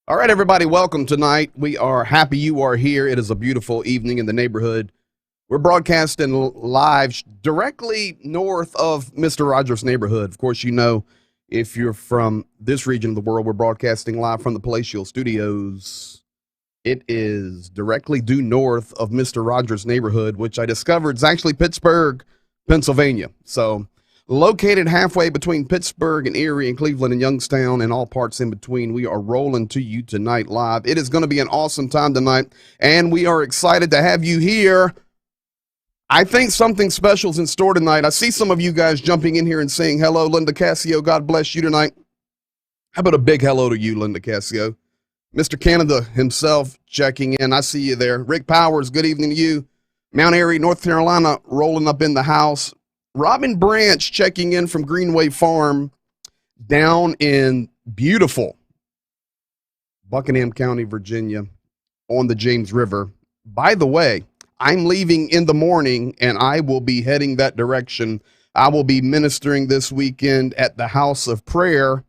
All right, everybody, welcome tonight. We are happy you are here. It is a beautiful evening in the neighborhood. We're broadcasting live directly north of Mr. Rogers' neighborhood. Of course, you know, if you're from this region of the world, we're broadcasting live from the Palatial Studios. It is directly due north of Mr. Rogers' neighborhood, which I discovered is actually Pittsburgh, Pennsylvania. So located halfway between Pittsburgh and Erie and Cleveland and Youngstown and all parts in between, we are rolling to you tonight live. It is going to be an awesome time tonight, and we are excited to have you here. I think something special is in store tonight. I see some of you guys jumping in here and saying hello. Linda Cassio, God bless you tonight. How about a big hello to you, Linda Cassio? Mr. Canada himself checking in. I see you there. Rick Powers, good evening to you. Mount Airy, North Carolina, rolling up in the house. Robin Branch checking in from Greenway Farm down in beautiful Buckingham County, Virginia, on the James River. By the way, I'm leaving in the morning and I will be heading that direction. I will be ministering this weekend at the House of Prayer.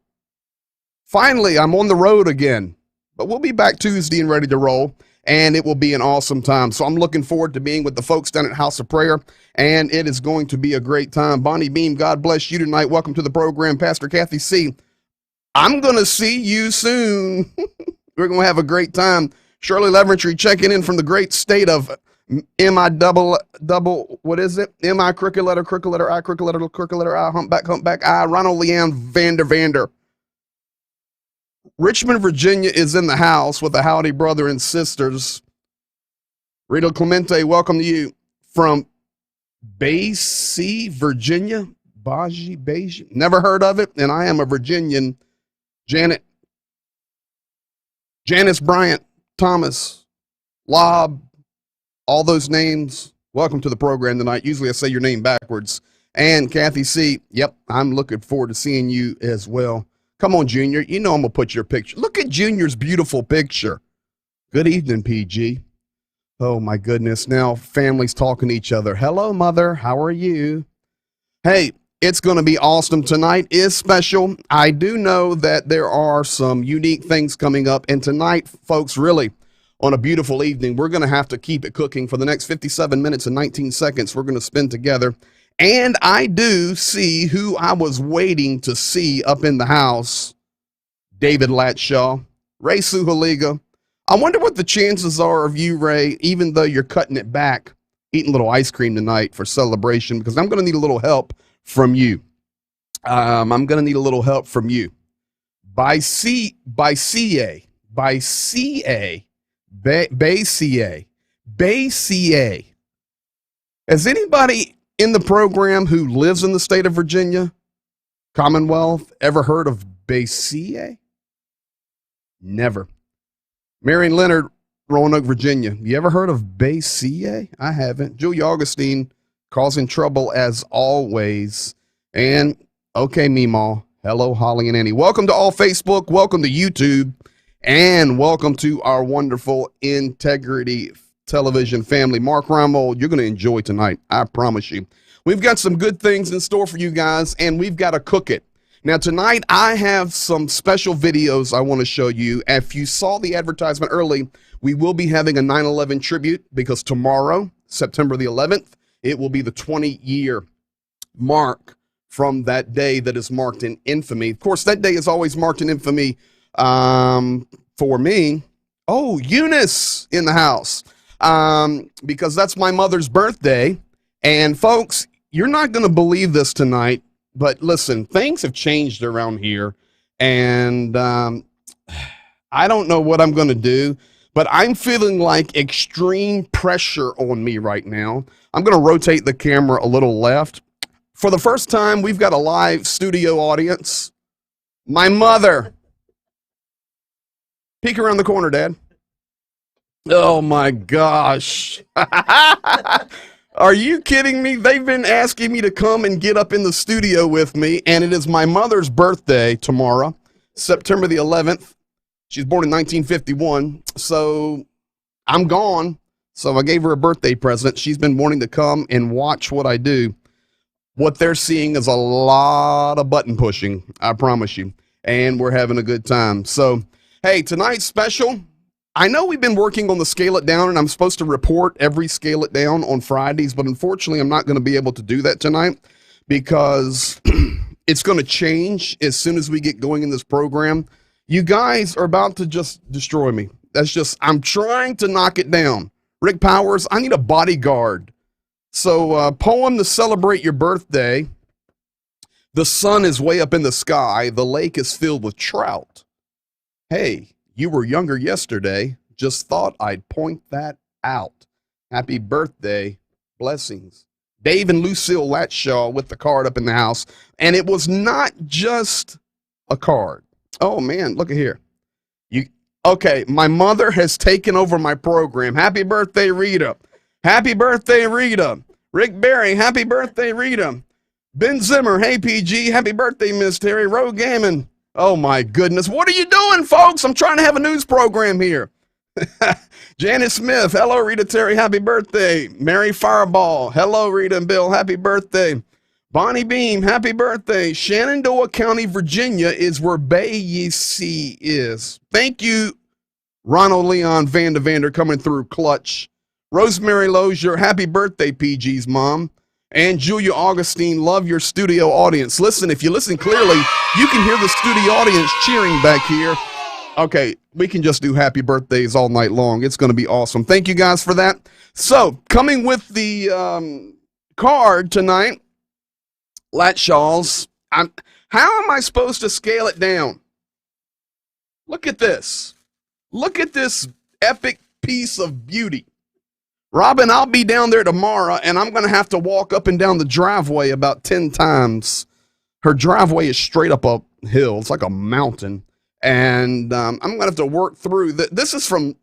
Finally, I'm on the road again, but we'll be back Tuesday and ready to roll. And it will be an awesome time. So I'm looking forward to being with the folks down at House of Prayer, and it is going to be a great time. Bonnie Beam, God bless you tonight. Welcome to the program. Pastor Kathy C., I'm going to see you soon. We're going to have a great time. Shirley Leverentry checking in from the great state of M-I double, what is it? M-I crooked letter, I, crooked letter I, humpback, I, Ronald Leanne Vander. Richmond, Virginia is in the house with a howdy brother and sisters. Rita Clemente, welcome to you from Basie, Virginia. Basie. Never heard of it, and I am a Virginian. Janice Bryant, Thomas, Lob, all those names. Welcome to the program tonight. Usually I say your name backwards. And Kathy C., yep, I'm looking forward to seeing you as well. Come on, Junior. You know I'm going to put your picture. Look at Junior's beautiful picture. Good evening, PG. Oh, my goodness. Now, families talking to each other. Hello, Mother. How are you? Hey, it's going to be awesome. Tonight is special. I do know that there are some unique things coming up. And tonight, folks, really, on a beautiful evening, we're going to have to keep it cooking for the next 57 minutes and 19 seconds we're going to spend together. And I do see who I was waiting to see up in the house, David Latshaw, Ray Suhaliga. I wonder what the chances are of you, Ray, even though you're cutting it back, eating a little ice cream tonight for celebration, because I'm going to need a little help from you. I'm going to need a little help from you. Bay CA. Has anybody in the program who lives in the state of Virginia, Commonwealth, ever heard of Bay-CA? Never. Marion Leonard, Roanoke, Virginia. You ever heard of Bay-CA? I haven't. Julia Augustine, causing trouble as always. And okay, Meemaw. Hello, Holly and Annie. Welcome to all Facebook. Welcome to YouTube. And welcome to our wonderful Integrity Television family. Mark Ramold, you're going to enjoy tonight. I promise you. We've got some good things in store for you guys, and we've got to cook it. Now, tonight, I have some special videos I want to show you. If you saw the advertisement early, we will be having a 9/11 tribute because tomorrow, September the 11th, it will be the 20-year mark from that day that is marked in infamy. Of course, that day is always marked in infamy for me. Oh, Eunice in the house, because that's my mother's birthday. And folks, you're not going to believe this tonight, but listen, things have changed around here, and I don't know what I'm going to do, but I'm feeling like extreme pressure on me right now. I'm going to rotate the camera a little left. For the first time, we've got a live studio audience. My mother. Peek around the corner, Dad. Oh my gosh. Are you kidding me? They've been asking me to come and get up in the studio with me, and it is my mother's birthday tomorrow, September the 11th. She's born in 1951, so I'm gone. So I gave her a birthday present. She's been wanting to come and watch what I do. What they're seeing is a lot of button pushing, I promise you, and we're having a good time. So, hey, tonight's special. I know we've been working on the Scale It Down, and I'm supposed to report every Scale It Down on Fridays, but unfortunately, I'm not going to be able to do that tonight because it's going to change as soon as we get going in this program. You guys are about to just destroy me. I'm trying to knock it down. Rick Powers, I need a bodyguard. So, poem to celebrate your birthday. The sun is way up in the sky. The lake is filled with trout. Hey, you were younger yesterday. Just thought I'd point that out. Happy birthday. Blessings. Dave and Lucille Latshaw with the card up in the house. And it was not just a card. Oh, man, look at here. Okay, my mother has taken over my program. Happy birthday, Rita. Happy birthday, Rita. Rick Berry, happy birthday, Rita. Ben Zimmer, hey, PG. Happy birthday, Miss Terry. Ro Gammon. Oh, my goodness. What are you doing, folks? I'm trying to have a news program here. Janice Smith, hello, Rita Terry. Happy birthday. Mary Fireball, hello, Rita and Bill. Happy birthday. Bonnie Beam, happy birthday. Shenandoah County, Virginia is where Bayesi is. Thank you, Ronald Leon Vander coming through clutch. Rosemary Lozier, happy birthday, PG's mom. And Julia Augustine, love your studio audience. Listen, if you listen clearly, you can hear the studio audience cheering back here. Okay, we can just do happy birthdays all night long. It's going to be awesome. Thank you guys for that. So, coming with the card tonight, Latshaws. How am I supposed to scale it down? Look at this. Look at this epic piece of beauty. Robin, I'll be down there tomorrow, and I'm going to have to walk up and down the driveway about 10 times. Her driveway is straight up a hill. It's like a mountain. And I'm going to have to work through. This is from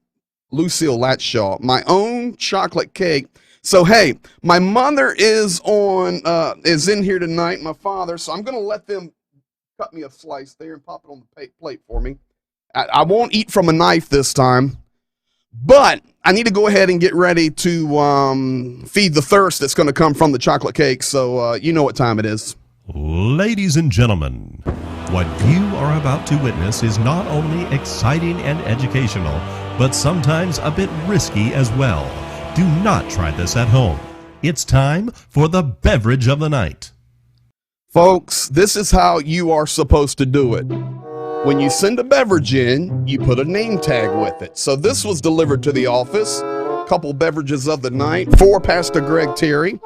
Lucille Latshaw, my own chocolate cake. So, hey, my mother is in here tonight, my father, so I'm going to let them cut me a slice there and pop it on the plate for me. I won't eat from a knife this time, but I need to go ahead and get ready to feed the thirst that's going to come from the chocolate cake, so you know what time it is. Ladies and gentlemen, what you are about to witness is not only exciting and educational, but sometimes a bit risky as well. Do not try this at home. It's time for the beverage of the night. Folks, this is how you are supposed to do it. When you send a beverage in, you put a name tag with it. So this was delivered to the office. Couple beverages of the night for Pastor Greg Terry,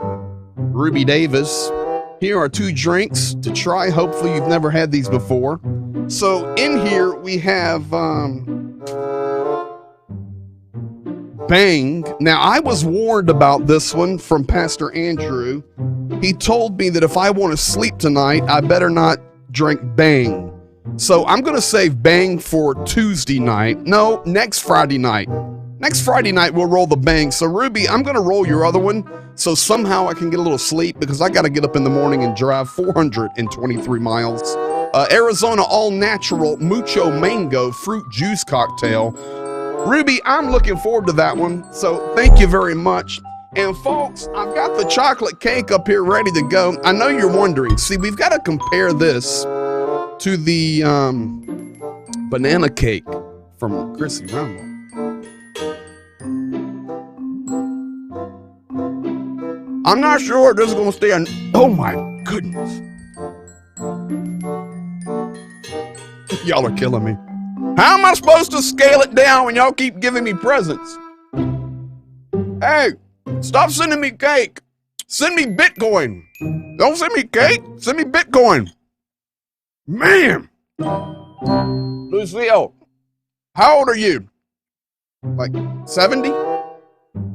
Ruby Davis. Here are 2 drinks to try. Hopefully you've never had these before. So in here we have Bang. Now I was warned about this one from Pastor Andrew. He told me that if I want to sleep tonight, I better not drink Bang. So I'm going to save Bang for Tuesday night. No, next Friday night. Next Friday night, we'll roll the bang. So, Ruby, I'm going to roll your other one so somehow I can get a little sleep because I got to get up in the morning and drive 423 miles. Arizona all-natural mucho mango fruit juice cocktail. Ruby, I'm looking forward to that one. So, thank you very much. And, folks, I've got the chocolate cake up here ready to go. I know you're wondering. See, we've got to compare this to the banana cake from Chrissy Rambo. I'm not sure this is going to stay on. Oh my goodness. Y'all are killing me. How am I supposed to scale it down when y'all keep giving me presents? Hey, stop sending me cake. Send me Bitcoin. Don't send me cake. Send me Bitcoin. Man. Lucille, how old are you? Like 70?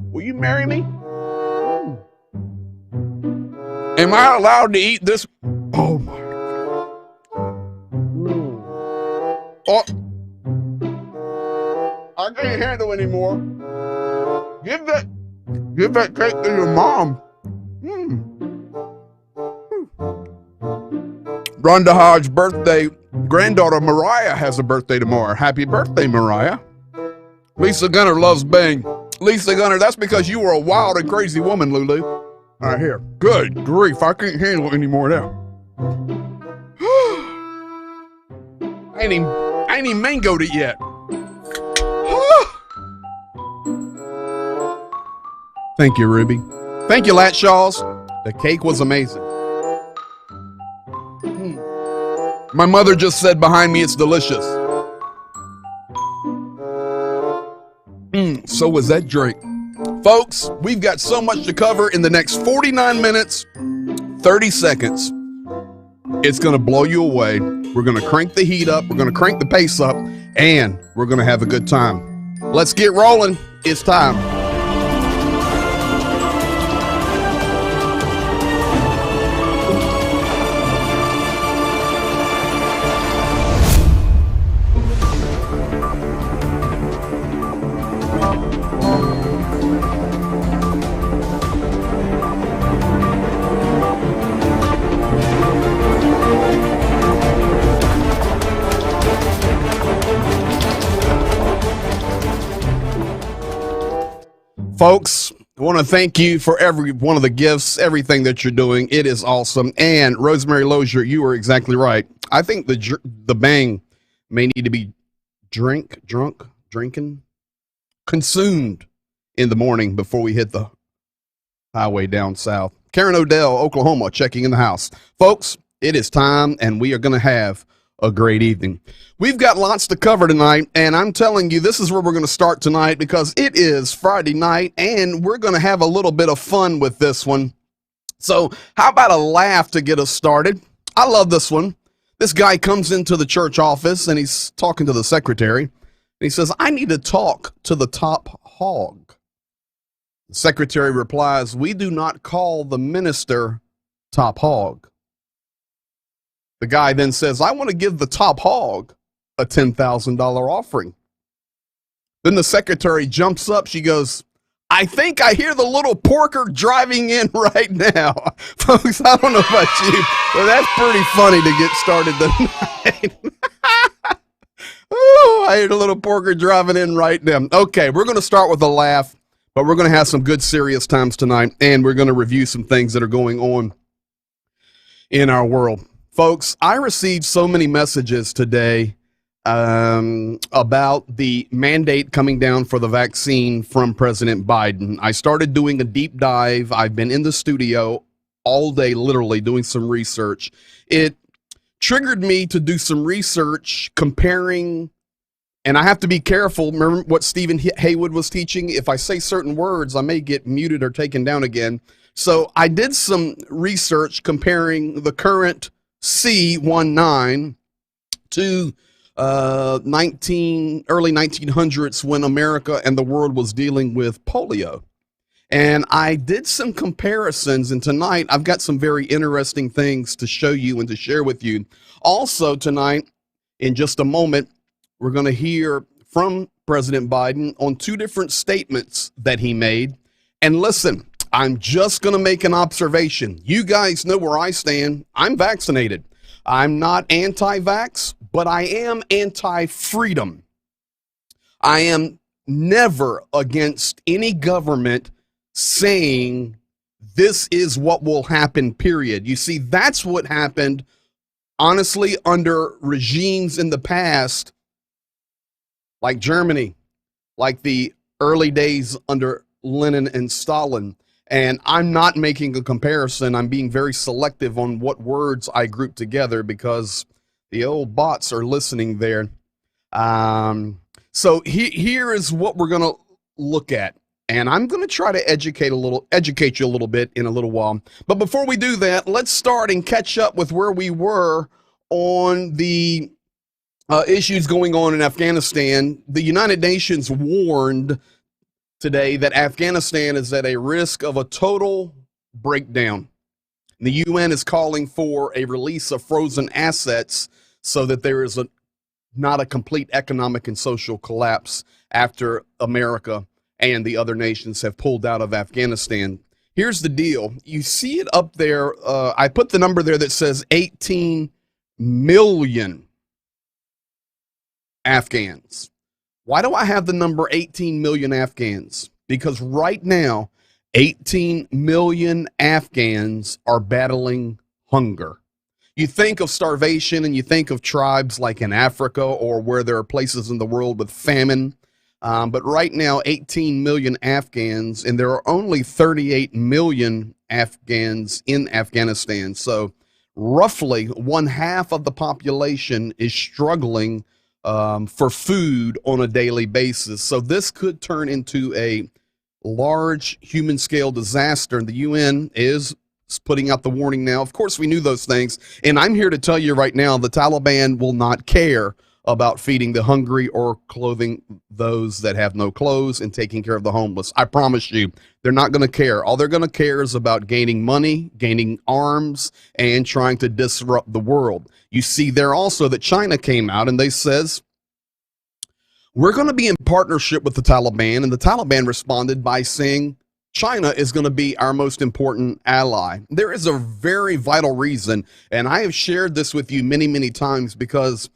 Will you marry me? Am I allowed to eat this? Oh my God. Oh. I can't handle anymore. Give that cake to your mom. Rhonda Hodge's birthday. Granddaughter Mariah has a birthday tomorrow. Happy birthday, Mariah. Lisa Gunner loves Bang. Lisa Gunner, that's because you were a wild and crazy woman, Lulu. All right, here. Good grief, I can't handle it anymore now. I ain't even mangoed it yet. Thank you, Ruby. Thank you, Latshaws. The cake was amazing. My mother just said behind me it's delicious. So was that drink. Folks, we've got so much to cover in the next 49 minutes, 30 seconds. It's going to blow you away. We're going to crank the heat up. We're going to crank the pace up, and we're going to have a good time. Let's get rolling. It's time. Folks, I want to thank you for every one of the gifts, everything that you're doing. It is awesome. And Rosemary Lozier, you are exactly right. I think the bang may need to be consumed in the morning before we hit the highway down south. Karen Odell, Oklahoma, checking in the house. Folks, it is time, and we are going to have a great evening. We've got lots to cover tonight, and I'm telling you, this is where we're going to start tonight because it is Friday night, and we're going to have a little bit of fun with this one. So how about a laugh to get us started? I love this one. This guy comes into the church office, and he's talking to the secretary, and he says, "I need to talk to the top hog." The secretary replies, "We do not call the minister top hog." The guy then says, "I want to give the top hog a $10,000 offering." Then the secretary jumps up. She goes, "I think I hear the little porker driving in right now." Folks, I don't know about you, but that's pretty funny to get started tonight. Oh, I hear the little porker driving in right now. Okay, we're going to start with a laugh, but we're going to have some good serious times tonight, and we're going to review some things that are going on in our world. Folks, I received so many messages today about the mandate coming down for the vaccine from President Biden. I started doing a deep dive. I've been in the studio all day, literally doing some research. It triggered me to do some research comparing, and I have to be careful. Remember what Stephen Haywood was teaching? If I say certain words, I may get muted or taken down again. So I did some research comparing the current C-19 to early 1900s when America and the world was dealing with polio. And I did some comparisons, and tonight I've got some very interesting things to show you and to share with you. Also tonight, in just a moment, we're going to hear from President Biden on two different statements that he made. And listen, I'm just going to make an observation. You guys know where I stand. I'm vaccinated. I'm not anti-vax, but I am anti-freedom. I am never against any government saying this is what will happen, period. You see, that's what happened, honestly, under regimes in the past, like Germany, like the early days under Lenin and Stalin. And I'm not making a comparison. I'm being very selective on what words I group together because the old bots are listening there. So here is what we're going to look at. And I'm going to try to educate you a little bit in a little while. But before we do that, let's start and catch up with where we were on the issues going on in Afghanistan. The United Nations warned today that Afghanistan is at a risk of a total breakdown. The UN is calling for a release of frozen assets so that there is not a complete economic and social collapse after America and the other nations have pulled out of Afghanistan. Here's the deal. You see it up there. I put the number there that says 18 million Afghans. Why do I have the number 18 million Afghans? Because right now, 18 million Afghans are battling hunger. You think of starvation and you think of tribes like in Africa or where there are places in the world with famine. But right now, 18 million Afghans, and there are only 38 million Afghans in Afghanistan. So roughly 1/2 of the population is struggling for food on a daily basis. So this could turn into a large human scale disaster. And the UN is putting out the warning now. Of course, we knew those things. And I'm here to tell you right now, the Taliban will not care about feeding the hungry or clothing those that have no clothes and taking care of the homeless. I promise you, they're not going to care. All they're going to care is about gaining money, gaining arms, and trying to disrupt the world. You see there also that China came out and they says, we're going to be in partnership with the Taliban. And the Taliban responded by saying, China is going to be our most important ally. There is a very vital reason, and I have shared this with you many, many times, because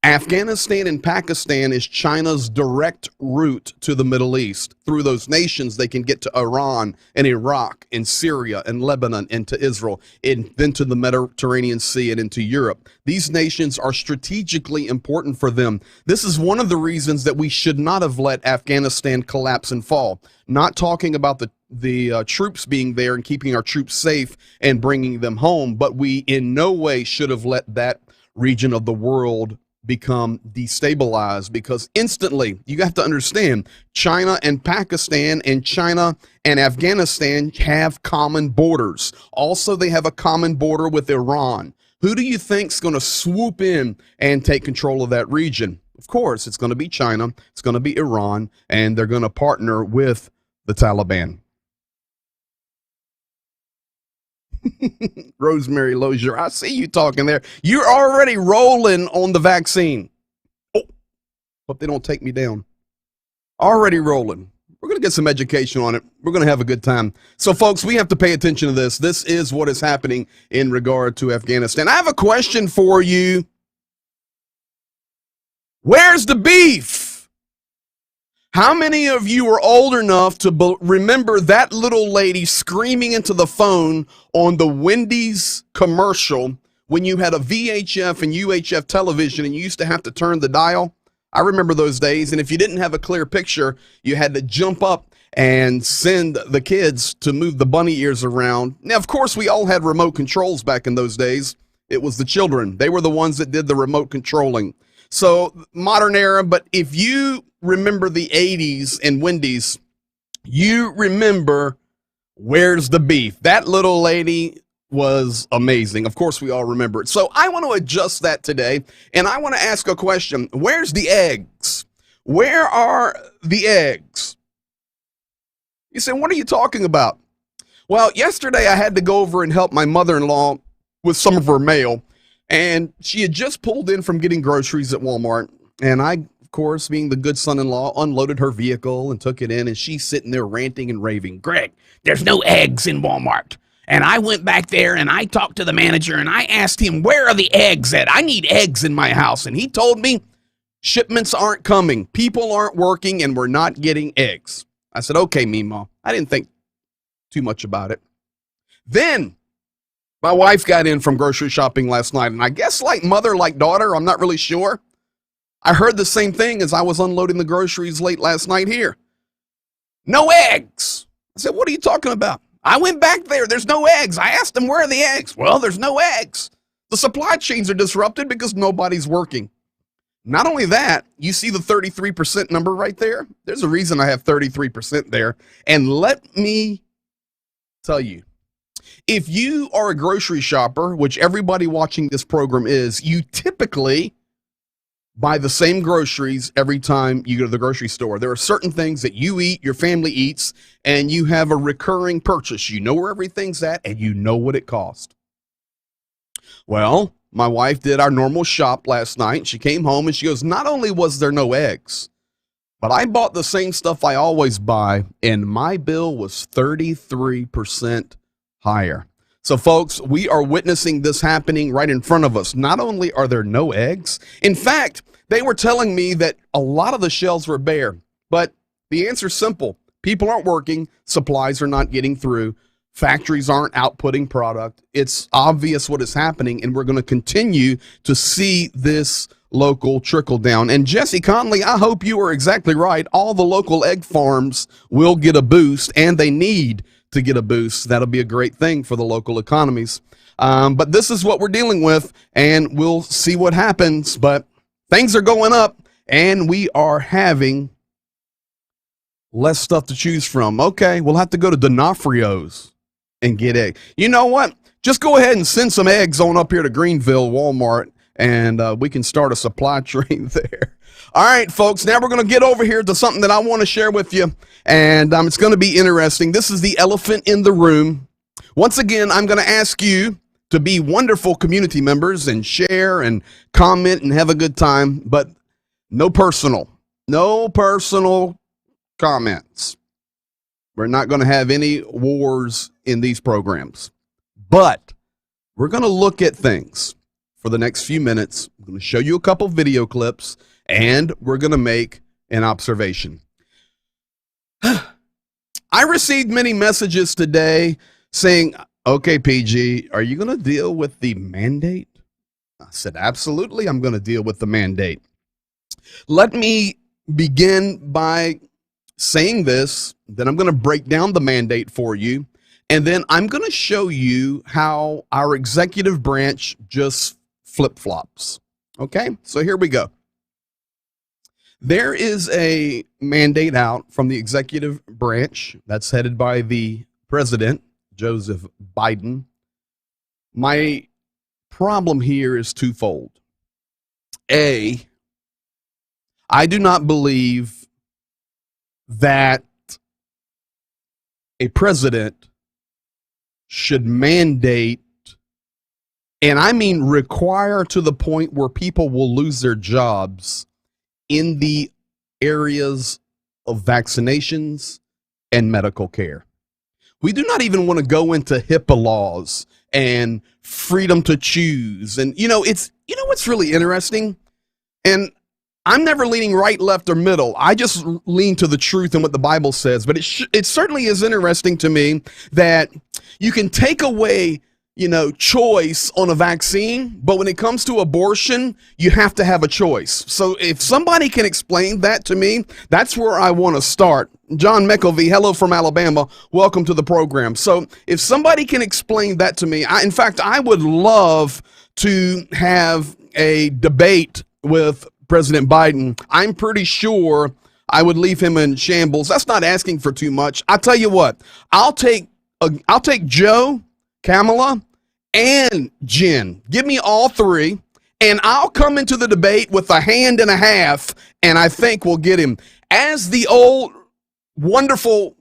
Afghanistan and Pakistan is China's direct route to the Middle East. Through those nations, they can get to Iran and Iraq and Syria and Lebanon and to Israel and then to the Mediterranean Sea and into Europe. These nations are strategically important for them. This is one of the reasons that we should not have let Afghanistan collapse and fall. Not talking about the troops being there and keeping our troops safe and bringing them home, but we in no way should have let that region of the world become destabilized, because instantly, you have to understand, China and Pakistan and China and Afghanistan have common borders. Also, they have a common border with Iran. Who do you think's going to swoop in and take control of that region? Of course, it's going to be China, it's going to be Iran, and they're going to partner with the Taliban. Rosemary Lozier, I see you talking there. You're already rolling on the vaccine. Oh, hope they don't take me down. Already rolling. We're going to get some education on it. We're going to have a good time. So, folks, we have to pay attention to this. This is what is happening in regard to Afghanistan. I have a question for you. Where's the beef? How many of you are old enough to remember that little lady screaming into the phone on the Wendy's commercial when you had a VHF and UHF television and you used to have to turn the dial? I remember those days. And if you didn't have a clear picture, you had to jump up and send the kids to move the bunny ears around. Now, of course, we all had remote controls back in those days. It was the children. They were the ones that did the remote controlling. So modern era, but if you remember the 80s and Wendy's, you remember Where's the Beef. That little lady was amazing. Of course, we all remember it. So I want to adjust that today, and I want to ask a question. Where's the eggs? Where are the eggs? You say, what are you talking about? Well, yesterday I had to go over and help my mother-in-law with some of her mail. And she had just pulled in from getting groceries at Walmart. And I of course, being the good son-in-law, unloaded her vehicle and took it in, and she's sitting there ranting and raving. Greg, there's no eggs in Walmart. And I went back there and I talked to the manager and I asked him, where are the eggs at? I need eggs in my house. And he told me shipments aren't coming, people aren't working, and we're not getting eggs. I said, okay, Meemaw. I didn't think too much about it. Then my wife got in from grocery shopping last night, and I guess like mother, like daughter, I'm not really sure. I heard the same thing as I was unloading the groceries late last night here. No eggs. I said, what are you talking about? I went back there. There's no eggs. I asked them, where are the eggs? Well, there's no eggs. The supply chains are disrupted because nobody's working. Not only that, you see the 33% number right there? There's a reason I have 33% there. And let me tell you, if you are a grocery shopper, which everybody watching this program is, you typically buy the same groceries every time you go to the grocery store. There are certain things that you eat, your family eats, and you have a recurring purchase. You know where everything's at, and you know what it costs. Well, my wife did our normal shop last night. She came home and she goes, not only was there no eggs, but I bought the same stuff I always buy, and my bill was 33% higher. So, folks, we are witnessing this happening right in front of us. Not only are there no eggs, in fact, they were telling me that a lot of the shelves were bare. But the answer's simple. People aren't working. Supplies are not getting through. Factories aren't outputting product. It's obvious what is happening, and we're going to continue to see this local trickle down. And Jesse Conley, I hope you are exactly right. All the local egg farms will get a boost, and they need to get a boost. That'll be a great thing for the local economies. But this is what we're dealing with, and we'll see what happens. But things are going up, and we are having less stuff to choose from. Okay, we'll have to go to D'Onofrio's and get eggs. You know what? Just go ahead and send some eggs on up here to Greenville Walmart, and we can start a supply train there. All right, folks, now we're going to get over here to something that I want to share with you, and it's going to be interesting. This is the elephant in the room. Once again, I'm going to ask you to be wonderful community members and share and comment and have a good time, but no personal comments. We're not going to have any wars in these programs, but we're going to look at things for the next few minutes. I'm going to show you a couple video clips, and we're going to make an observation. I received many messages today saying, okay, PG, are you going to deal with the mandate? I said, absolutely, I'm going to deal with the mandate. Let me begin by saying this, then I'm going to break down the mandate for you, and then I'm going to show you how our executive branch just flip-flops. Okay, so here we go. There is a mandate out from the executive branch that's headed by the president, Joseph Biden. My problem here is twofold. A, I do not believe that a president should mandate, and I mean require to the point where people will lose their jobs in the areas of vaccinations and medical care. We do not even want to go into HIPAA laws and freedom to choose. And, what's really interesting? And I'm never leaning right, left, or middle. I just lean to the truth and what the Bible says. But it certainly is interesting to me that you can take away choice on a vaccine, but when it comes to abortion, you have to have a choice. So if somebody can explain that to me, that's where I want to start. John McElvey, hello from Alabama. Welcome to the program. So if somebody can explain that to me, in fact, I would love to have a debate with President Biden. I'm pretty sure I would leave him in shambles. That's not asking for too much. I tell you what, I'll take Joe, Kamala, and Jen. Give me all three, and I'll come into the debate with a hand and a half, and I think we'll get him. As the old wonderful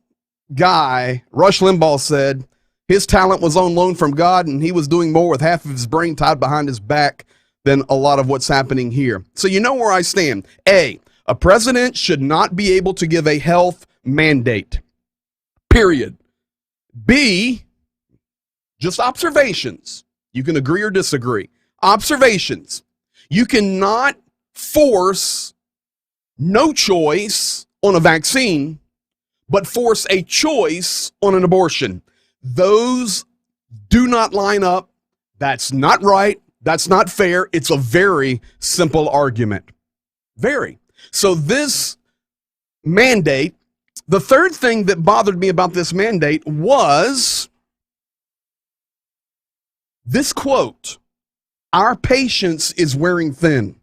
guy Rush Limbaugh said, his talent was on loan from God, and he was doing more with half of his brain tied behind his back than a lot of what's happening here. So you know where I stand. A, A president should not be able to give a health mandate, period. B, just observations. You can agree or disagree. Observations. You cannot force no choice on a vaccine, but force a choice on an abortion. Those do not line up. That's not right. That's not fair. It's a very simple argument. Very. So this mandate, the third thing that bothered me about this mandate was this quote, "Our patience is wearing thin."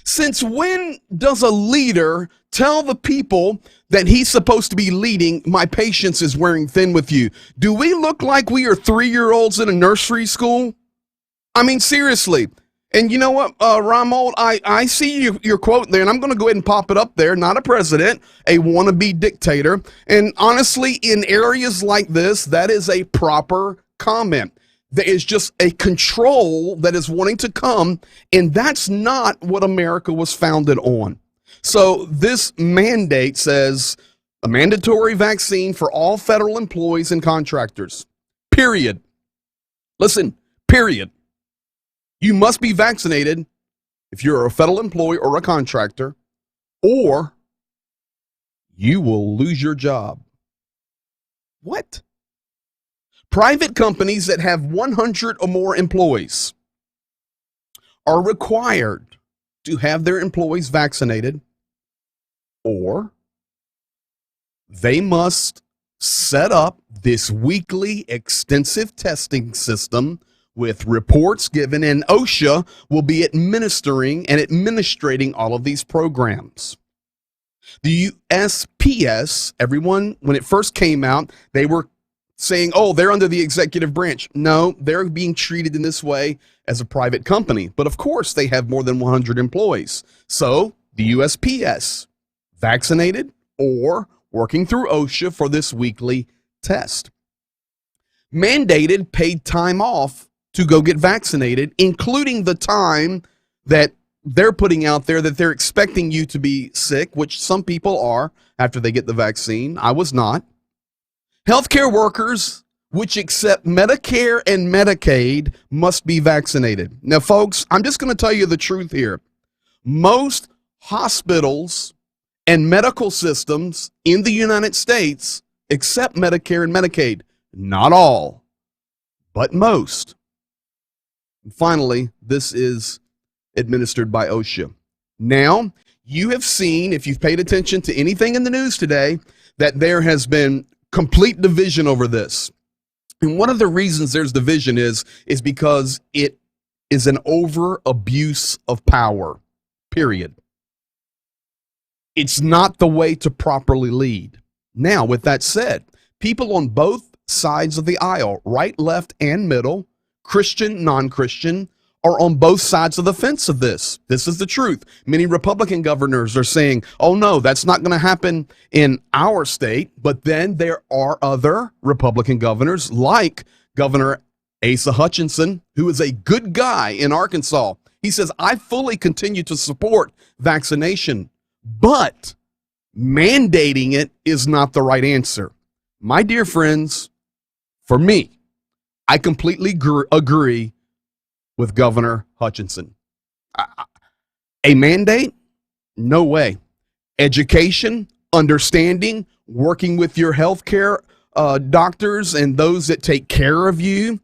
Since when does a leader tell the people that he's supposed to be leading, "My patience is wearing thin with you"? Do we look like we are 3-year-olds in a nursery school? I mean, seriously. And you know what, Ramold, I see your quote there, and I'm going to go ahead and pop it up there. Not a president, a wannabe dictator. And honestly, in areas like this, that is a proper comment. There is just a control that is wanting to come, and that's not what America was founded on. So this mandate says a mandatory vaccine for all federal employees and contractors, period. Listen, period. You must be vaccinated if you're a federal employee or a contractor, or you will lose your job. What? Private companies that have 100 or more employees are required to have their employees vaccinated, or they must set up this weekly extensive testing system with reports given, and OSHA will be administering and administrating all of these programs. The USPS, everyone, when it first came out, they were saying, oh, they're under the executive branch. No, they're being treated in this way as a private company. But of course, they have more than 100 employees. So the USPS, vaccinated or working through OSHA for this weekly test. Mandated paid time off to go get vaccinated, including the time that they're putting out there that they're expecting you to be sick, which some people are after they get the vaccine. I was not. Healthcare workers, which accept Medicare and Medicaid, must be vaccinated. Now, folks, I'm just going to tell you the truth here. Most hospitals and medical systems in the United States accept Medicare and Medicaid. Not all, but most. And finally, this is administered by OSHA. Now, you have seen, if you've paid attention to anything in the news today, that there has been complete division over this. And one of the reasons there's division is because it is an over abuse of power, period. It's not the way to properly lead. Now, with that said, people on both sides of the aisle, right, left, and middle, Christian, non-Christian, are on both sides of the fence of this. This is the truth. Many Republican governors are saying, oh no, that's not going to happen in our state. But then there are other Republican governors like Governor Asa Hutchinson, who is a good guy in Arkansas. He says, I fully continue to support vaccination, but mandating it is not the right answer. My dear friends, for me, I completely agree with Governor Hutchinson. A mandate? No way. Education, understanding, working with your healthcare doctors and those that take care of you,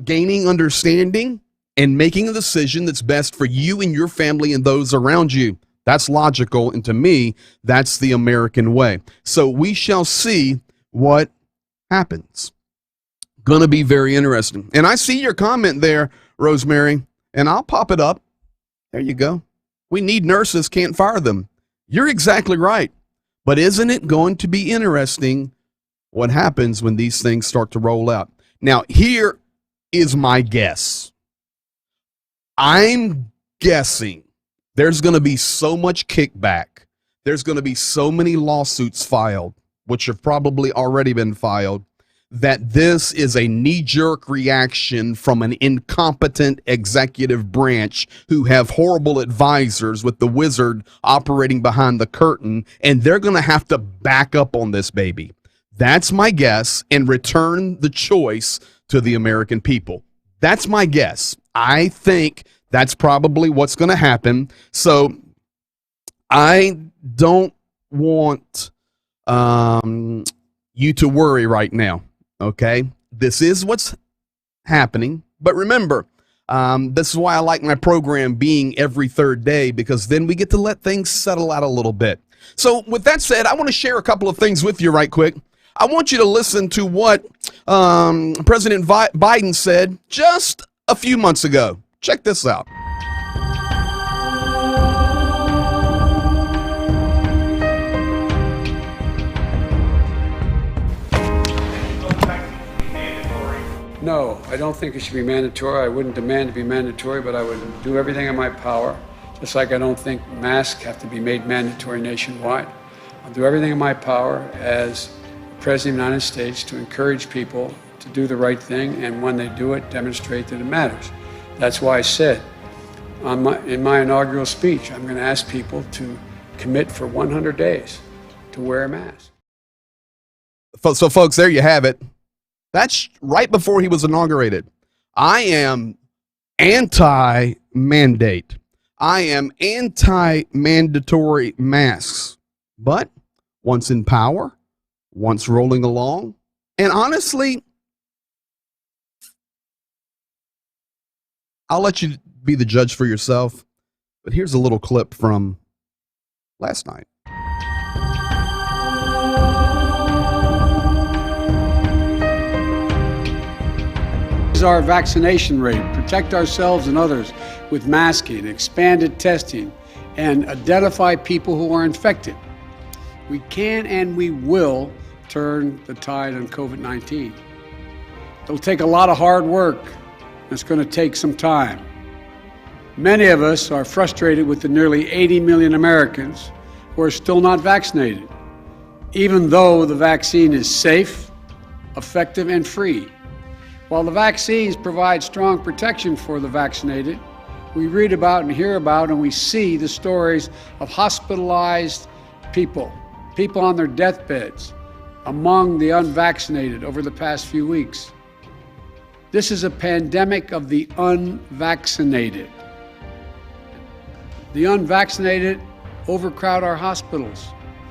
gaining understanding and making a decision that's best for you and your family and those around you. That's logical, and to me, that's the American way. So we shall see what happens. Gonna be very interesting. And I see your comment there, Rosemary, and I'll pop it up. There you go. We need nurses, can't fire them. You're exactly right. But isn't it going to be interesting what happens when these things start to roll out? Now, here is my guess. I'm guessing there's going to be so much kickback. There's going to be so many lawsuits filed, which have probably already been filed, that this is a knee-jerk reaction from an incompetent executive branch who have horrible advisors with the wizard operating behind the curtain, and they're going to have to back up on this baby. That's my guess, and return the choice to the American people. That's my guess. I think that's probably what's going to happen. So I don't want you to worry right now. Okay, this is what's happening. But remember, this is why I like my program being every third day, because then we get to let things settle out a little bit. So with that said, I want to share a couple of things with you right quick. I want you to listen to what President Biden said just a few months ago. Check this out. No, I don't think it should be mandatory. I wouldn't demand to be mandatory, but I would do everything in my power. Just like I don't think masks have to be made mandatory nationwide. I'll do everything in my power as President of the United States to encourage people to do the right thing, and when they do it, demonstrate that it matters. That's why I said in my inaugural speech, I'm going to ask people to commit for 100 days to wear a mask. So, folks, there you have it. That's right before he was inaugurated. I am anti-mandate. I am anti-mandatory masks. But once in power, once rolling along, and honestly, I'll let you be the judge for yourself. But here's a little clip from last night. Our vaccination rate, protect ourselves and others with masking, expanded testing, and identify people who are infected. We can and we will turn the tide on COVID-19. It'll take a lot of hard work. It's going to take some time. Many of us are frustrated with the nearly 80 million Americans who are still not vaccinated, even though the vaccine is safe, effective, and free. While the vaccines provide strong protection for the vaccinated, we read about and hear about and we see the stories of hospitalized people on their deathbeds among the unvaccinated over the past few weeks. This is a pandemic of the unvaccinated. The unvaccinated overcrowd our hospitals,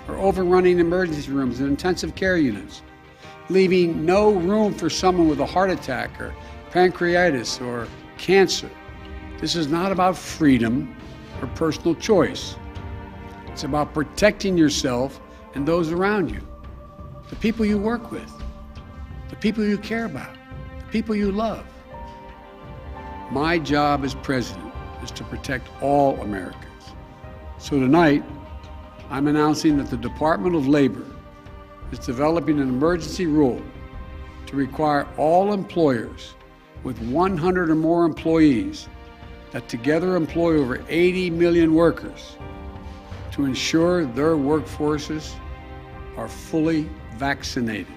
are overrunning emergency rooms and intensive care units, leaving no room for someone with a heart attack or pancreatitis or cancer. This is not about freedom or personal choice. It's about protecting yourself and those around you, the people you work with, the people you care about, the people you love. My job as president is to protect all Americans. So tonight, I'm announcing that the Department of Labor is developing an emergency rule to require all employers with 100 or more employees that together employ over 80 million workers to ensure their workforces are fully vaccinated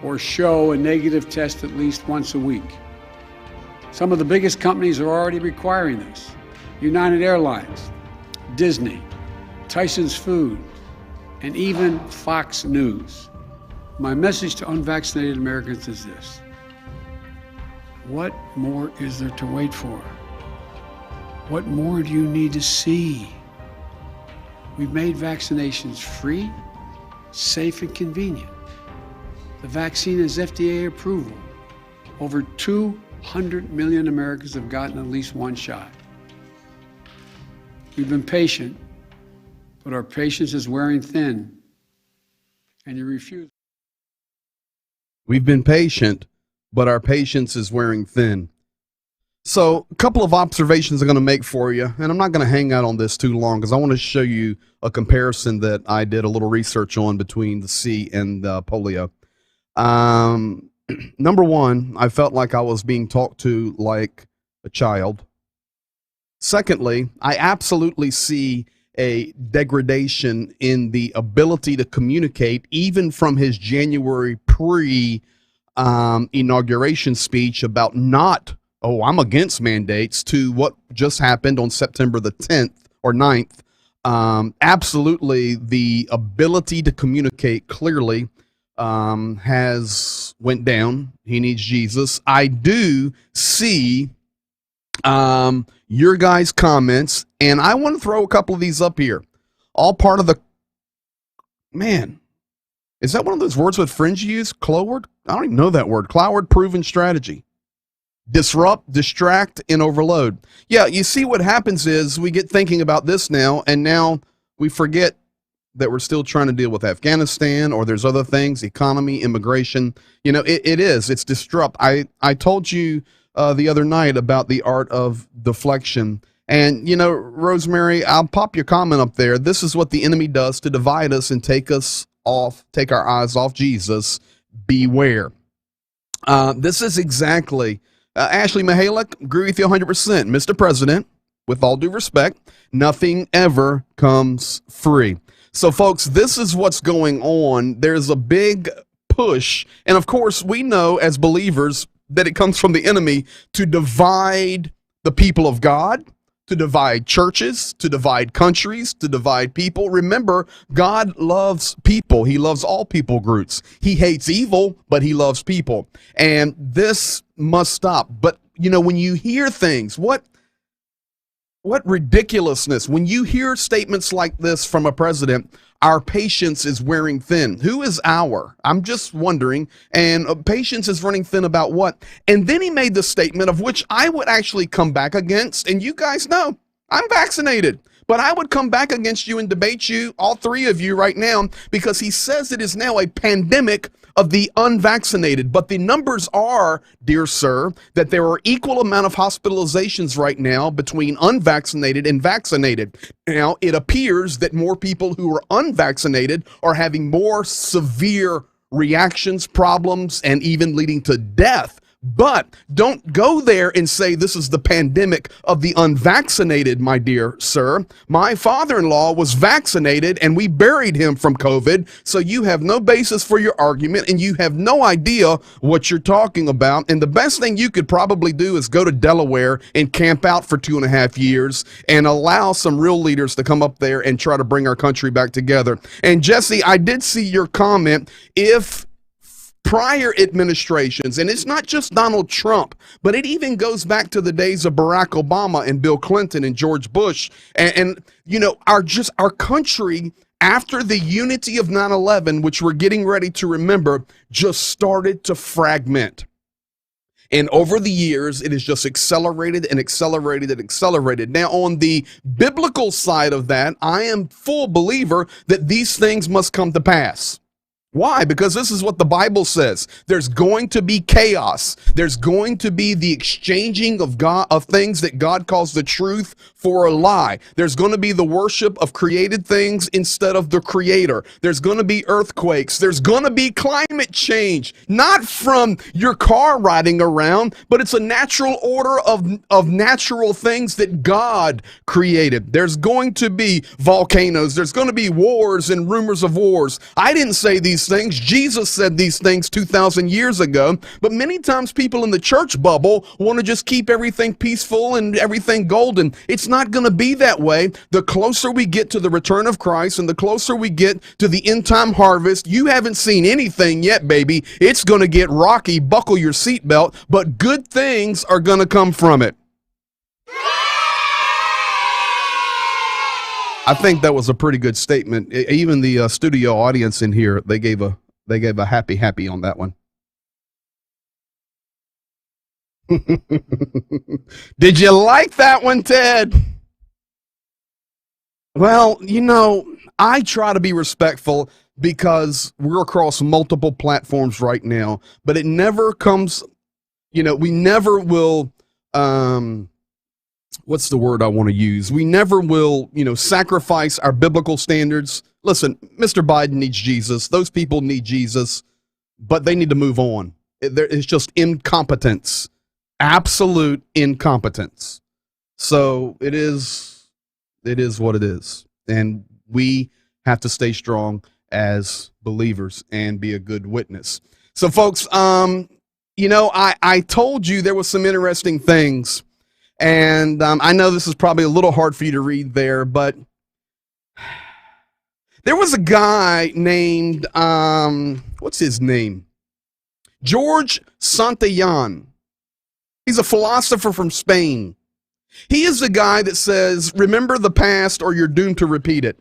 or show a negative test at least once a week. Some of the biggest companies are already requiring this. United Airlines, Disney, Tyson's Food, and even Fox News. My message to unvaccinated Americans is this: what more is there to wait for? What more do you need to see? We've made vaccinations free, safe, and convenient. The vaccine has FDA approval. Over 200 million Americans have gotten at least one shot. We've been patient, but our patience is wearing thin, and you refuse. We've been patient, but our patience is wearing thin. So a couple of observations I'm going to make for you, and I'm not going to hang out on this too long because I want to show you a comparison that I did a little research on between the C and the polio. Number one, I felt like I was being talked to like a child. Secondly, I absolutely see a degradation in the ability to communicate, even from his January inauguration speech about not, oh, I'm against mandates, to what just happened on September the 10th or 9th. Absolutely, the ability to communicate clearly has went down. He needs Jesus. I do see your guys' comments, and I want to throw a couple of these up here. All part of the, man, is that one of those words with friends use? Cloward? I don't even know that word. Cloward proven strategy. Disrupt, distract, and overload. Yeah, you see what happens is we get thinking about this now, and now we forget that we're still trying to deal with Afghanistan, or there's other things, economy, immigration. You know, it's disrupt. I told you the other night about the art of deflection. And, you know, Rosemary, I'll pop your comment up there. This is what the enemy does to divide us and take our eyes off Jesus. Beware. This is exactly, Ashley Mihalich, agree with you 100%. Mr. President, with all due respect, nothing ever comes free. So, folks, this is what's going on. There's a big push. And, of course, we know as believers that it comes from the enemy to divide the people of God, to divide churches, to divide countries, to divide people. Remember, God loves people. He loves all people groups. He hates evil, but he loves people. And this must stop. But, you know, when you hear things, what ridiculousness. When you hear statements like this from a president, our patience is wearing thin. Who is our? I'm just wondering. And patience is running thin about what? And then he made the statement of which I would actually come back against. And you guys know I'm vaccinated, but I would come back against you and debate you, all three of you right now, because he says it is now a pandemic of the unvaccinated. But the numbers are, dear sir, that there are equal amount of hospitalizations right now between unvaccinated and vaccinated. Now, it appears that more people who are unvaccinated are having more severe reactions, problems, and even leading to death. But don't go there and say this is the pandemic of the unvaccinated, my dear sir. My father-in-law was vaccinated and we buried him from COVID. So you have no basis for your argument and you have no idea what you're talking about. And the best thing you could probably do is go to Delaware and camp out for 2.5 years and allow some real leaders to come up there and try to bring our country back together. And Jesse, I did see your comment. If prior administrations, and it's not just Donald Trump, but it even goes back to the days of Barack Obama and Bill Clinton and George Bush. And you know, our country, after the unity of 9/11, which we're getting ready to remember, just started to fragment. And over the years, it has just accelerated and accelerated and accelerated. Now, on the biblical side of that, I am full believer that these things must come to pass. Why? Because this is what the Bible says. There's going to be chaos. There's going to be the exchanging of things that God calls the truth for a lie. There's going to be the worship of created things instead of the creator. There's going to be earthquakes. There's going to be climate change, not from your car riding around, but it's a natural order of natural things that God created. There's going to be volcanoes. There's going to be wars and rumors of wars. I didn't say these things. Jesus said these things 2,000 years ago, but many times people in the church bubble want to just keep everything peaceful and everything golden. It's not going to be that way. The closer we get to the return of Christ and the closer we get to the end time harvest, you haven't seen anything yet, baby. It's going to get rocky. Buckle your seatbelt, but good things are going to come from it. I think that was a pretty good statement. Even the studio audience in here, they gave a happy on that one. Did you like that one, Ted? Well, you know, I try to be respectful because we're across multiple platforms right now, but it never comes, you know, we never will, what's the word I want to use? We never will, you know, sacrifice our biblical standards. Listen, Mr. Biden needs Jesus. Those people need Jesus, but they need to move on. It's just incompetence, absolute incompetence. So it is what it is. And we have to stay strong as believers and be a good witness. So, folks, I told you there was some interesting things, and I know this is probably a little hard for you to read there, but there was a guy named, what's his name? George Santayana. He's a philosopher from Spain. He is the guy that says, remember the past or you're doomed to repeat it.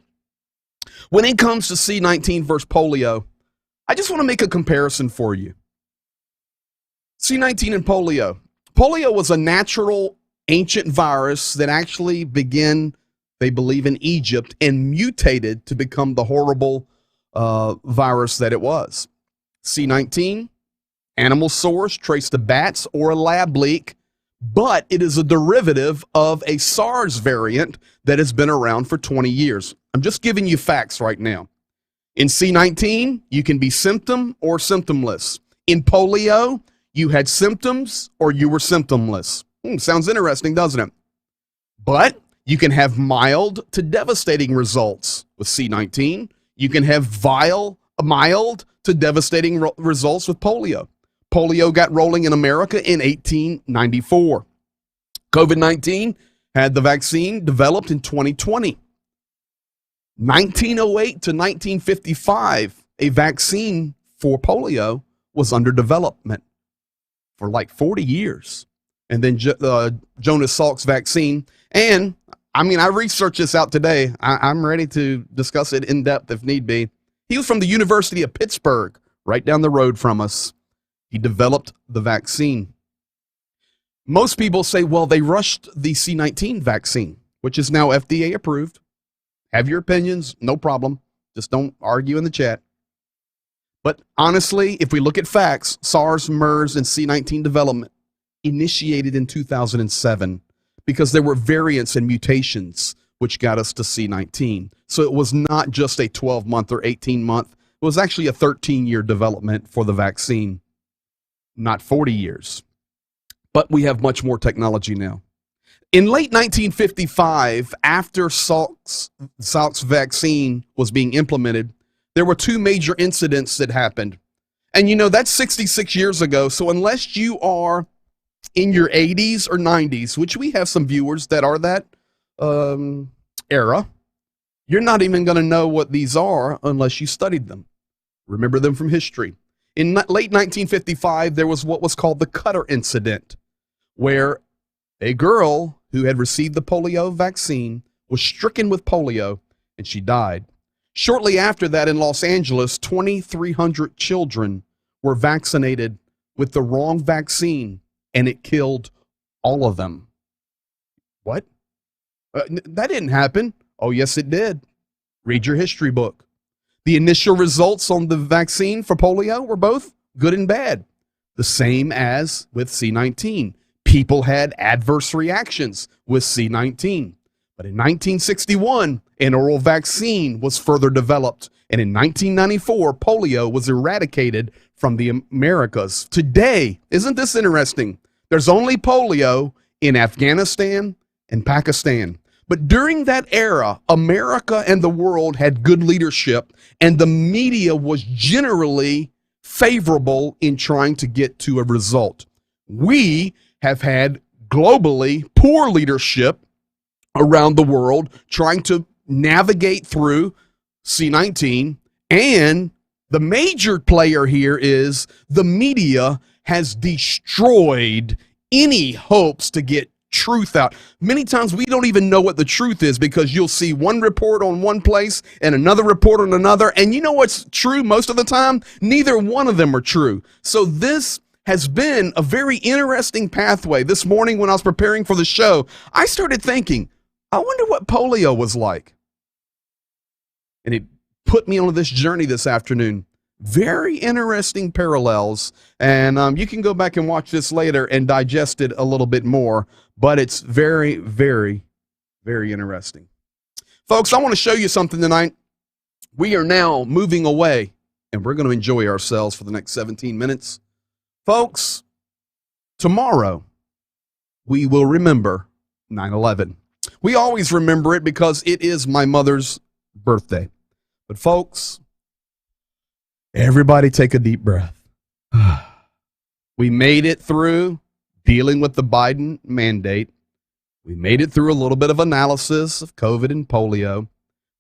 When it comes to C19 versus polio, I just want to make a comparison for you. C19 and polio. Polio was a natural ancient virus that actually began, they believe, in Egypt and mutated to become the horrible virus that it was. C19, animal source traced to bats or a lab leak, but it is a derivative of a SARS variant that has been around for 20 years. I'm just giving you facts right now. In C19, you can be symptom or symptomless. In polio, you had symptoms or you were symptomless. Sounds interesting, doesn't it? But you can have mild to devastating results with C19. You can have mild to devastating results with polio. Polio got rolling in America in 1894. COVID-19 had the vaccine developed in 2020. 1908 to 1955, a vaccine for polio was under development for like 40 years. And then Jonas Salk's vaccine. And I researched this out today. I'm ready to discuss it in depth if need be. He was from the University of Pittsburgh, right down the road from us. He developed the vaccine. Most people say, well, they rushed the C19 vaccine, which is now FDA approved. Have your opinions, no problem. Just don't argue in the chat. But honestly, if we look at facts, SARS, MERS, and C19 development initiated in 2007 because there were variants and mutations which got us to C19. So it was not just a 12-month or 18-month. It was actually a 13-year development for the vaccine, not 40 years. But we have much more technology now. In late 1955, after Salk's vaccine was being implemented, there were two major incidents that happened. And that's 66 years ago. So unless you are in your 80s or 90s, which we have some viewers that are that era, you're not even going to know what these are unless you studied them. Remember them from history. In late 1955, there was what was called the Cutter incident, where a girl who had received the polio vaccine was stricken with polio and she died. Shortly after that, in Los Angeles, 2,300 children were vaccinated with the wrong vaccine and it killed all of them. What? That didn't happen. Oh, yes, it did. Read your history book. The initial results on the vaccine for polio were both good and bad, the same as with C19. People had adverse reactions with C19. But in 1961, an oral vaccine was further developed. And in 1994, polio was eradicated from the Americas. Today, isn't this interesting? There's only polio in Afghanistan and Pakistan. But during that era, America and the world had good leadership, and the media was generally favorable in trying to get to a result. We have had globally poor leadership around the world trying to navigate through C19, and the major player here is the media has destroyed any hopes to get truth out. Many times we don't even know what the truth is because you'll see one report on one place and another report on another, and you know what's true most of the time? Neither one of them are true. So this has been a very interesting pathway. This morning when I was preparing for the show, I started thinking, I wonder what polio was like. And it put me on this journey this afternoon. Very interesting parallels. And you can go back and watch this later and digest it a little bit more. But it's very, very, very interesting. Folks, I want to show you something tonight. We are now moving away, and we're going to enjoy ourselves for the next 17 minutes. Folks, tomorrow we will remember 9/11. We always remember it because it is my mother's birthday. But folks, everybody take a deep breath. We made it through dealing with the Biden mandate. We made it through a little bit of analysis of COVID and polio.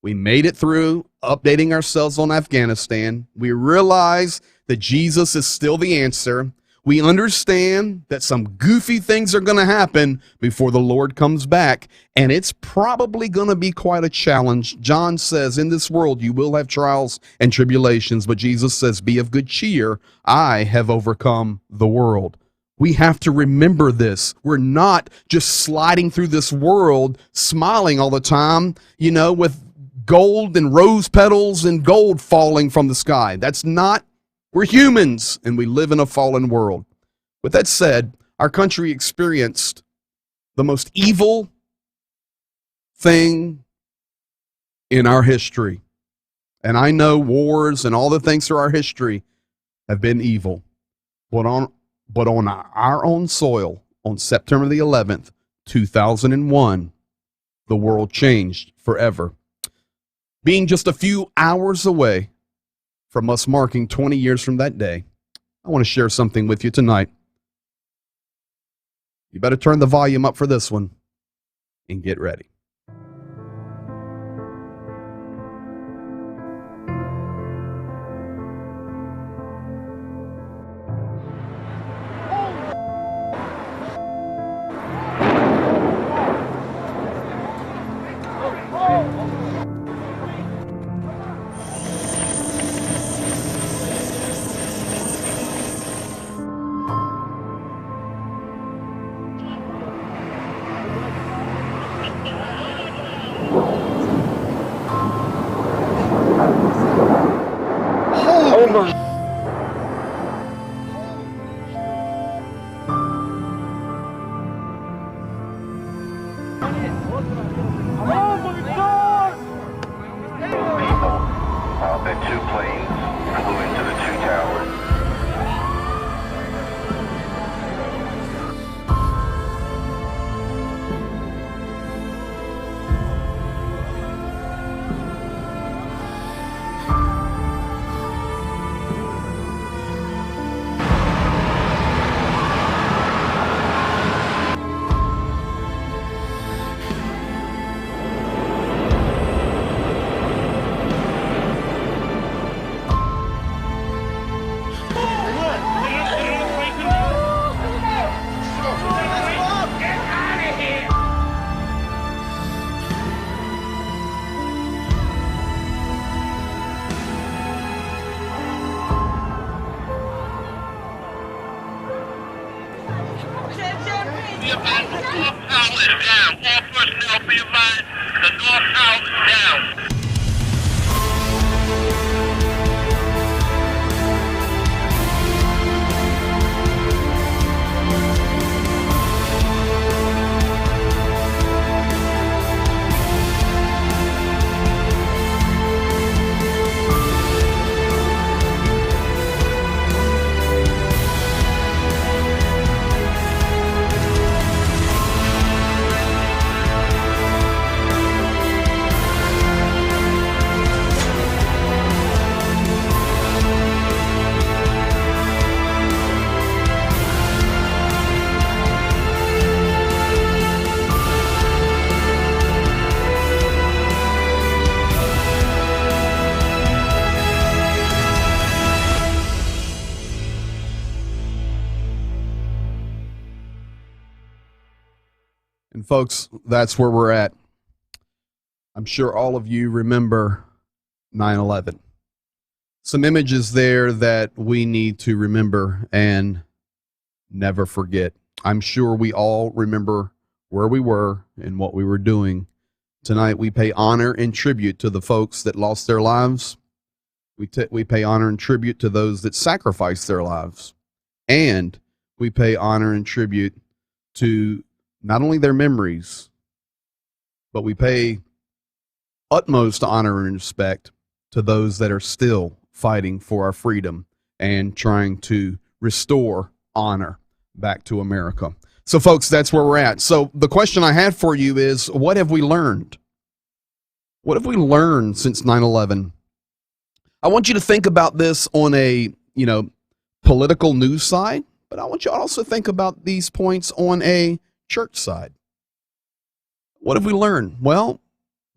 We made it through updating ourselves on Afghanistan. We realize that Jesus is still the answer. We understand that some goofy things are going to happen before the Lord comes back, and it's probably going to be quite a challenge. John says, in this world you will have trials and tribulations, but Jesus says, be of good cheer. I have overcome the world. We have to remember this. We're not just sliding through this world, smiling all the time, with gold and rose petals and gold falling from the sky. That's not, we're humans and we live in a fallen world. With that said, our country experienced the most evil thing in our history. And I know wars and all the things through our history have been evil. But on our own soil, on September the 11th, 2001, the world changed forever. Being just a few hours away from us marking 20 years from that day, I want to share something with you tonight. You better turn the volume up for this one and get ready. And folks, that's where we're at. I'm sure all of you remember 9/11. Some images there that we need to remember and never forget. I'm sure we all remember where we were and what we were doing. Tonight we pay honor and tribute to the folks that lost their lives. We pay honor and tribute to those that sacrificed their lives. And we pay honor and tribute to not only their memories, but we pay utmost honor and respect to those that are still fighting for our freedom and trying to restore honor back to America. So, folks, that's where we're at. So the question I had for you is, what have we learned? What have we learned since 9/11? I want you to think about this on a, political news side, but I want you to also think about these points on a church side. What have we learned? Well,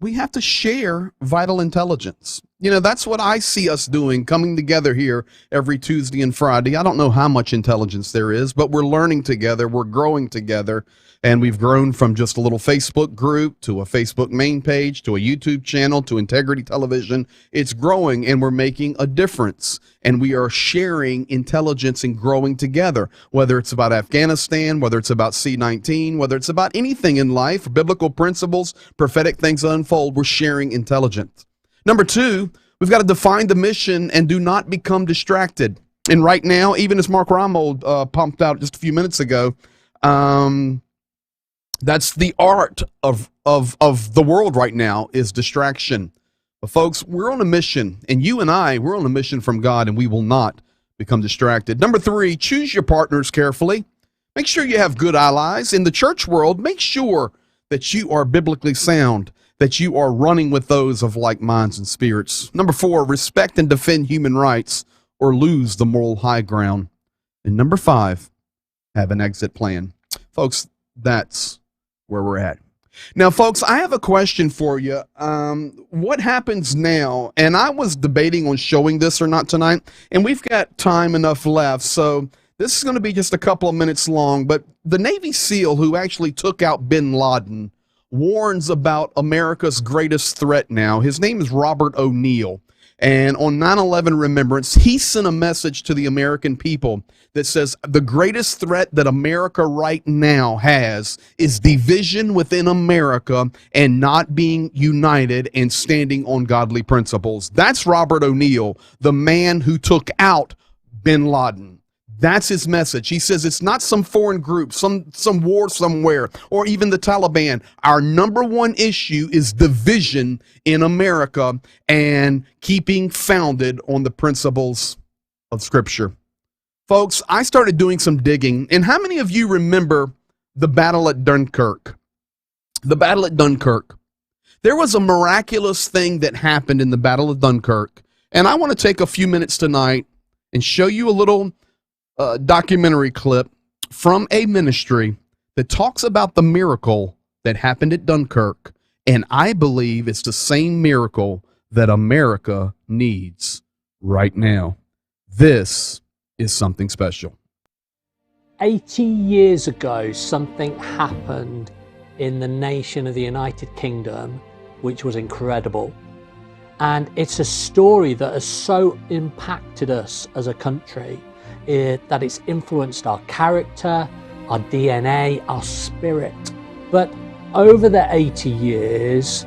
we have to share vital intelligence. That's what I see us doing, coming together here every Tuesday and Friday. I don't know how much intelligence there is, but we're learning together, we're growing together, and we've grown from just a little Facebook group to a Facebook main page to a YouTube channel to Integrity Television. It's growing, and we're making a difference, and we are sharing intelligence and growing together, whether it's about Afghanistan, whether it's about C-19, whether it's about anything in life, biblical principles, prophetic things unfold, we're sharing intelligence. Number two, we've got to define the mission and do not become distracted. And right now, even as Mark Romold pumped out just a few minutes ago, that's the art of the world right now, is distraction. But folks, we're on a mission, and you and I, we're on a mission from God, and we will not become distracted. Number three, choose your partners carefully. Make sure you have good allies. In the church world, make sure that you are biblically sound, that you are running with those of like minds and spirits. Number four, respect and defend human rights or lose the moral high ground. And number five, have an exit plan. Folks, that's where we're at. Now, folks, I have a question for you. What happens now? And I was debating on showing this or not tonight, and we've got time enough left, so this is going to be just a couple of minutes long, but the Navy SEAL who actually took out bin Laden warns about America's greatest threat now. His name is Robert O'Neill. And on 9/11 Remembrance, he sent a message to the American people that says the greatest threat that America right now has is division within America and not being united and standing on godly principles. That's Robert O'Neill, the man who took out bin Laden. That's his message. He says it's not some foreign group, some war somewhere, or even the Taliban. Our number one issue is division in America and keeping founded on the principles of Scripture. Folks, I started doing some digging, and how many of you remember the battle at Dunkirk? The battle at Dunkirk. There was a miraculous thing that happened in the Battle of Dunkirk, and I want to take a few minutes tonight and show you a little documentary clip from a ministry that talks about the miracle that happened at Dunkirk, and I believe it's the same miracle that America needs right now. This is something special. 80 years ago, something happened in the nation of the United Kingdom, which was incredible. And it's a story that has so impacted us as a country that it's influenced our character, our DNA, our spirit. But over the 80 years,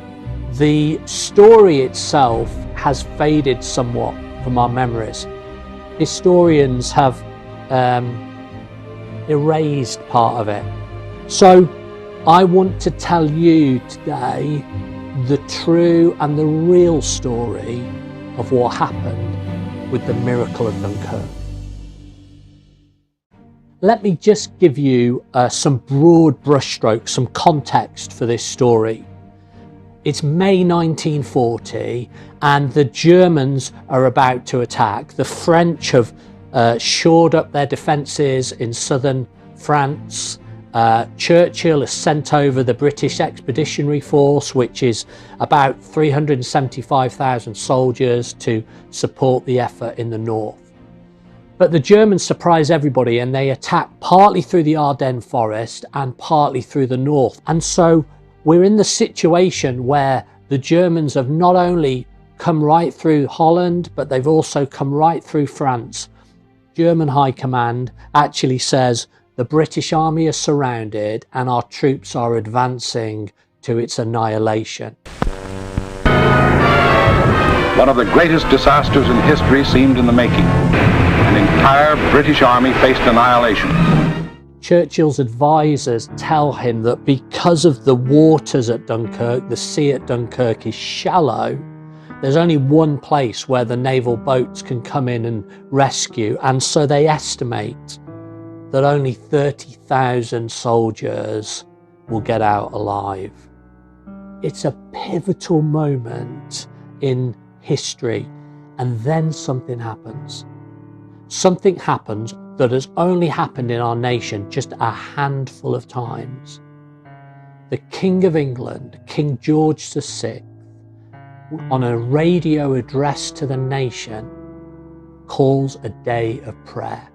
the story itself has faded somewhat from our memories. Historians have erased part of it. So I want to tell you today the true and the real story of what happened with the miracle of Dunkirk. Let me just give you some broad brushstrokes, some context for this story. It's May 1940 and the Germans are about to attack. The French have shored up their defences in southern France. Churchill has sent over the British Expeditionary Force, which is about 375,000 soldiers to support the effort in the north. But the Germans surprise everybody and they attack partly through the Ardennes forest and partly through the north. And so we're in the situation where the Germans have not only come right through Holland, but they've also come right through France. German High Command actually says the British Army is surrounded and our troops are advancing to its annihilation. One of the greatest disasters in history seemed in the making. An entire British army faced annihilation. Churchill's advisors tell him that because of the waters at Dunkirk, the sea at Dunkirk is shallow, there's only one place where the naval boats can come in and rescue, and so they estimate that only 30,000 soldiers will get out alive. It's a pivotal moment in history, and then something happens. something happens that has only happened in our nation just a handful of times. The King of England, King George VI, on a radio address to the nation, calls a day of prayer.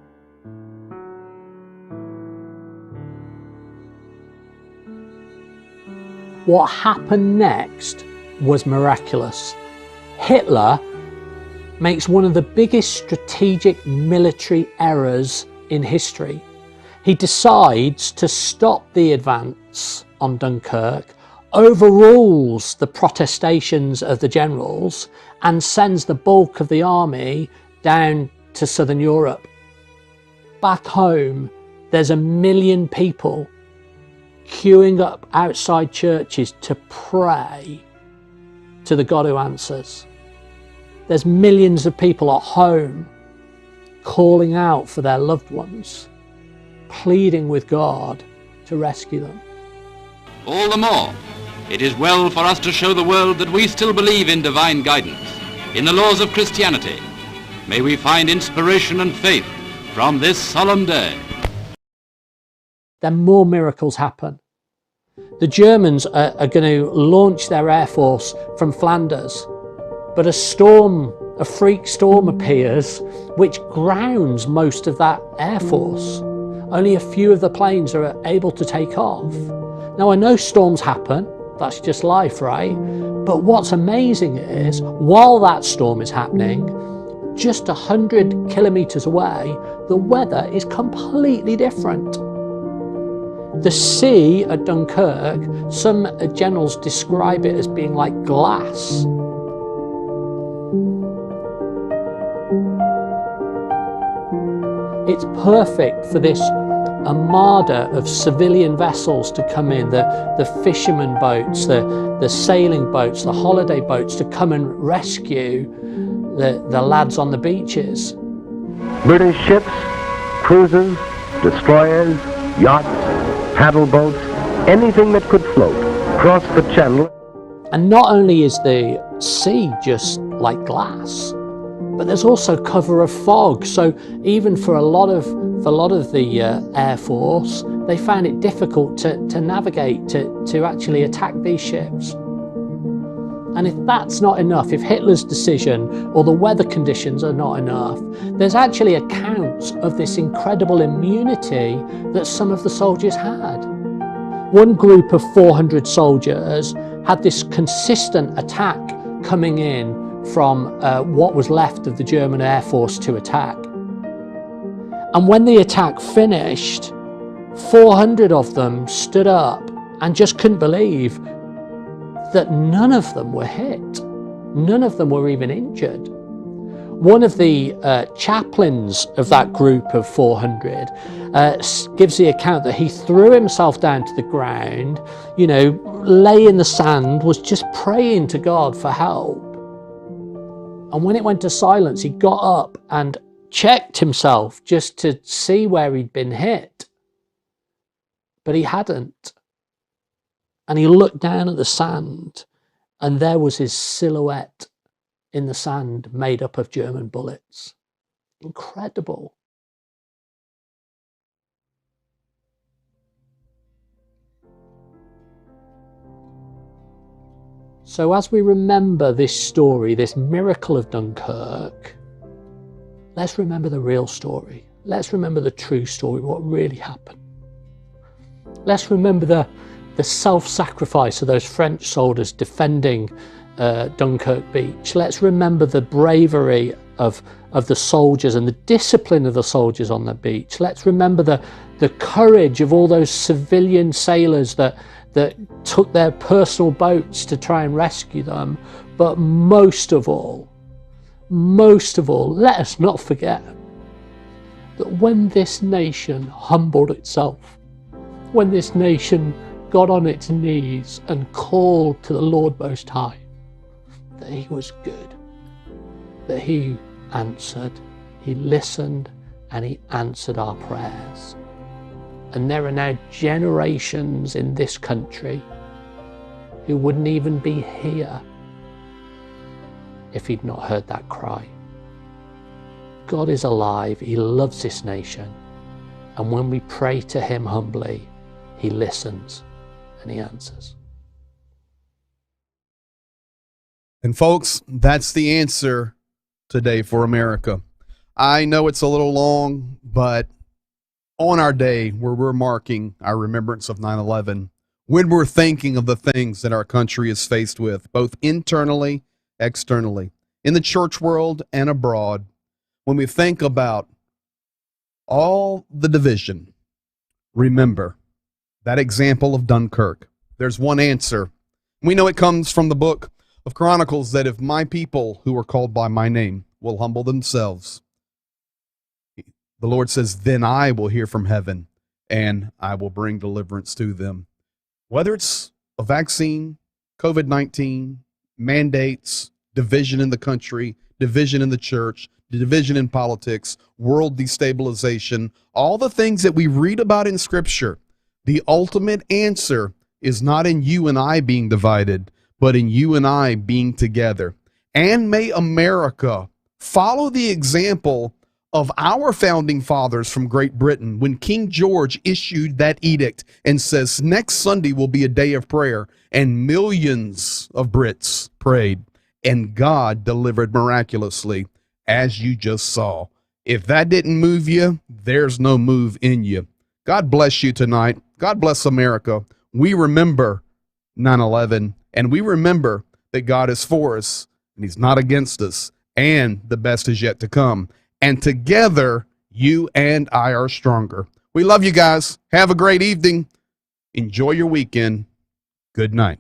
What happened next was miraculous. Hitler makes one of the biggest strategic military errors in history. He decides to stop the advance on Dunkirk, overrules the protestations of the generals, and sends the bulk of the army down to southern Europe. Back home, there's 1 million people queuing up outside churches to pray to the God who answers. There's millions of people at home calling out for their loved ones, pleading with God to rescue them. All the more, it is well for us to show the world that we still believe in divine guidance, in the laws of Christianity. May we find inspiration and faith from this solemn day. Then more miracles happen. The Germans are going to launch their air force from Flanders, but a freak storm appears which grounds most of that air force. Only a few of the planes are able to take off. Now, I know storms happen, that's just life, right? But what's amazing is, while that storm is happening, just 100 kilometers away, the weather is completely different. The sea at Dunkirk, some generals describe it as being like glass. It's perfect for this armada of civilian vessels to come in, the fishermen boats, the sailing boats, the holiday boats, to come and rescue the lads on the beaches. British ships, cruisers, destroyers, yachts, paddle boats, anything that could float, crossed the channel. And not only is the sea just like glass, but there's also cover of fog. So even for a lot of the Air Force, they found it difficult to navigate, to actually attack these ships. And if that's not enough, if Hitler's decision or the weather conditions are not enough, there's actually accounts of this incredible immunity that some of the soldiers had. One group of 400 soldiers had this consistent attack coming in from what was left of the German Air Force to attack. And when the attack finished, 400 of them stood up and just couldn't believe that none of them were hit. None of them were even injured. One of the chaplains of that group of 400 gives the account that he threw himself down to the ground, lay in the sand, was just praying to God for help. And when it went to silence, he got up and checked himself just to see where he'd been hit. But he hadn't. And he looked down at the sand, and there was his silhouette in the sand made up of German bullets. Incredible. So as we remember this story, this miracle of Dunkirk, let's remember the real story. Let's remember the true story, what really happened. Let's remember the self-sacrifice of those French soldiers defending Dunkirk beach. Let's remember the bravery of the soldiers and the discipline of the soldiers on the beach. Let's remember the courage of all those civilian sailors that took their personal boats to try and rescue them. But most of all, let us not forget that when this nation humbled itself, when this nation got on its knees and called to the Lord Most High, that he was good, that he answered, he listened, and he answered our prayers. And there are now generations in this country who wouldn't even be here if he'd not heard that cry. God is alive, he loves this nation, and when we pray to him humbly, he listens and he answers. And folks, that's the answer today for America. I know it's a little long, but on our day where we're marking our remembrance of 9/11, when we're thinking of the things that our country is faced with, both internally, externally, in the church world and abroad, when we think about all the division, remember that example of Dunkirk. There's one answer. We know it comes from the book of Chronicles, that if my people who are called by my name will humble themselves, the Lord says, then I will hear from heaven and I will bring deliverance to them. Whether it's a vaccine, COVID-19, mandates, division in the country, division in the church, division in politics, world destabilization, all the things that we read about in Scripture, the ultimate answer is not in you and I being divided, but in you and I being together. And may America follow the example of our founding fathers from Great Britain when King George issued that edict and says next Sunday will be a day of prayer, and millions of Brits prayed and God delivered miraculously, as you just saw. If that didn't move you, there's no move in you. God bless you tonight. God bless America. We remember 9/11, and we remember that God is for us and he's not against us, and the best is yet to come. And together, you and I are stronger. We love you guys. Have a great evening. Enjoy your weekend. Good night.